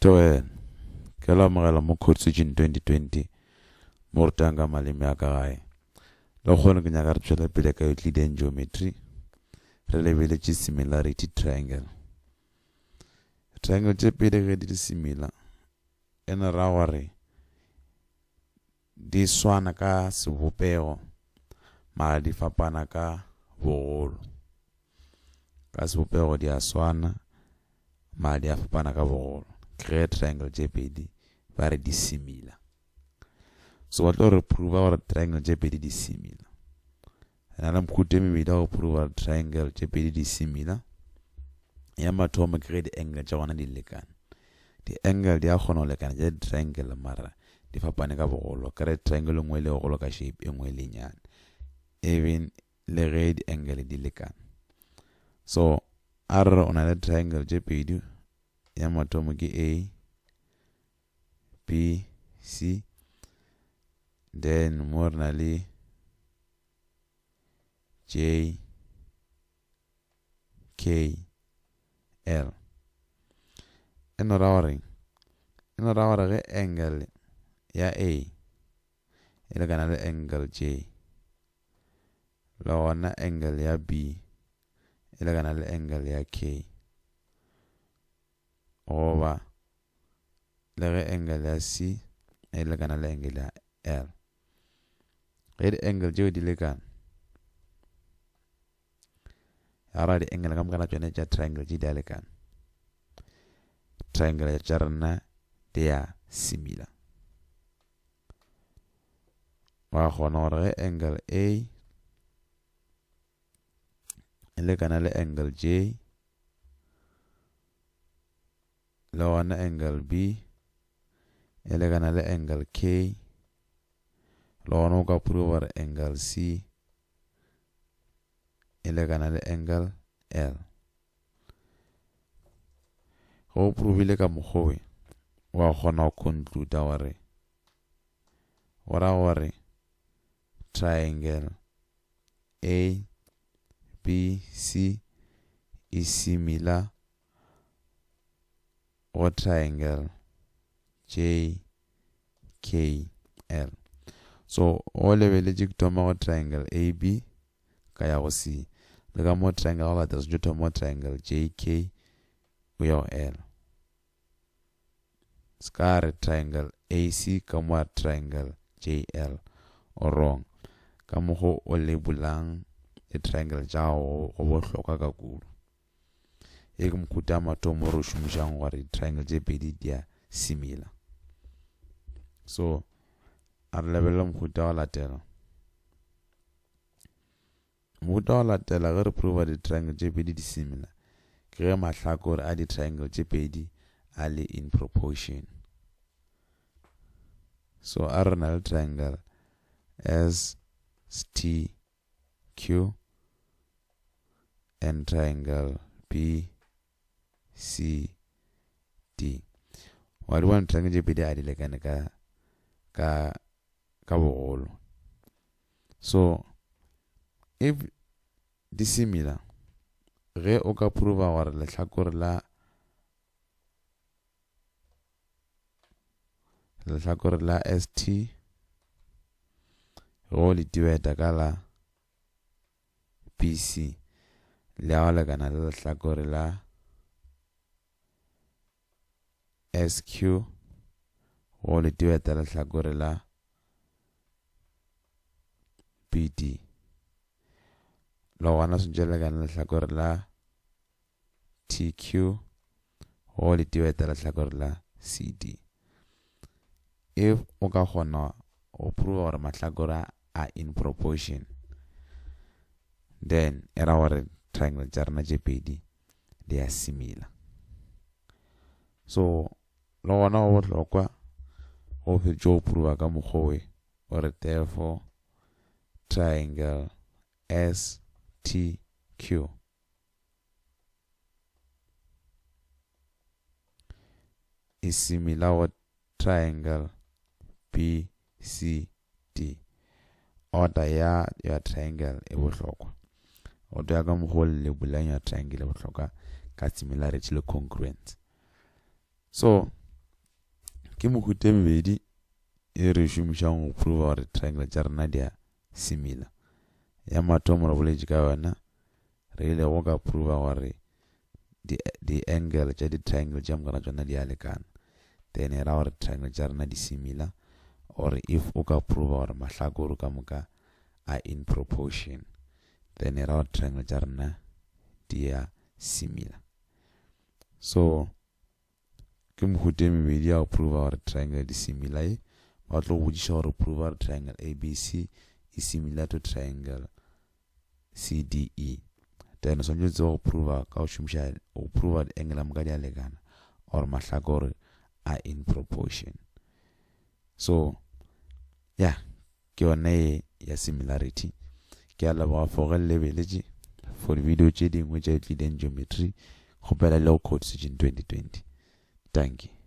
Toen, kela magala mo Codeswitching 2020, mortanga malimi ya gae. Lo kgone ke nyaka re tšwela pele ka Euclidean geometry. Re lebeletše similarity triangle. Triangle tše pele ge di similar. Ena ra gore di swana ka sebopego, mara di fapana ka bogolo. Ka sebopego di a swana, mara di a fapana ka bogolo. Ge triangle tše pedi ba re di similar. So what to prove gore triangle tše pedi di similar. Na le mkhute mebedi go prove gore triangle tše pedi di similar. Ya mathomo ke ge di angle tša gona di lekane. Di angle di a kgona go lekana tša triangle mara di fapane ka bogolo. Ka re triangle nngwe le golo ka shape nngwe le nyane. Even le ge di angle di lekane. So a re o na le triangle tše pedi. Ya mathomo ke A, B, C. Then more na le J, K, L. Eno ra gore ge angle ya A e lekana le angle J, le gona angle ya B e lekana le angle ya K, goba le ge angle ya C e lekana le angle ya L. Ge di angle tšeo di lekana, ara di angle ka mokana tšone tša triangle tše di a lekana, triangle tša rena di a similar. Wa kgona gore ge angle A e lekana le angle J, le gona angle B e lekana le angle K, le gona o ka prove gore angle C e lekana le angle L. Go provile ka mokgwa wa kgona go conclude gore gore triangle A, B, C is similar or triangle J, K, L. So all lebeletše ke thoma go triangle AB ka ya go C, le ka mo triangle go latela se thoma triangle JK go ya go L. Ska re triangle AC ka mo triangle JL or wrong. Ka mo go o labelang e triangle tša go bohlokwa ka kudu. E ke mokhuta mathomo re o šomišang gore triangle tše pedi di a similar. So a re lebelela mokhuta wa latela. Mokhuta wa latela ge re prova di triangle tše pedi di similar, ke ge mahlakore a di triangle tše pedi a le in proportion. So a re na le triangle STQ and triangle BCD. Wa di bona triangle tše pedi a di lekane ka bogolo. So if di similar, ge o ka prova gore lehlakore la ST go le divide ka la BC le a lekana le lehlakore la SQ go le divide lehlakore la BD, le gona swantše lekana lehlakore la TQ go le divide lehlakore la CD. If o ka kgona o prove gore mahlakore are in proportion, then era gore triangle tša rena tše pedi they are similar. So le gona go bohlokwa go fetša o prova ka mokgwa gore therefore triangle STQ is similar with triangle BCD. Order ya triangle e bohlokwa. Order ya ka mokgwa le bulang ya triangle e bohlokwa ka similarity le congruence. So ke mohuta mebedi e re šomišang go prove gore triangle tša rena di a similar. Ya mathomo re boletše ka yona, re ile go ka prove gore di angle tša di triangle tša moka tšona di a lekana. Then e ra gore triangle tša rena di similar, or if o ka prove gore mahlakore ka moka are in proportion, then e ra gore triangle tša rena di a similar. So ke mohuta mebedi ya go prove gore triangle di similar. Ba tlo go botšiša gore prove gore triangle ABC is similar to triangle CDE. Then so ntse go prove ka o šomiša o prove the angle moka di a lekana or mahlakore are in proportion. So yeah, ke yone ya similarity. Ke a leboga for go lebeletše for video tše dingwe tša Euclidean geometry. Kgopela le go Codeswitching 2020. Thank you.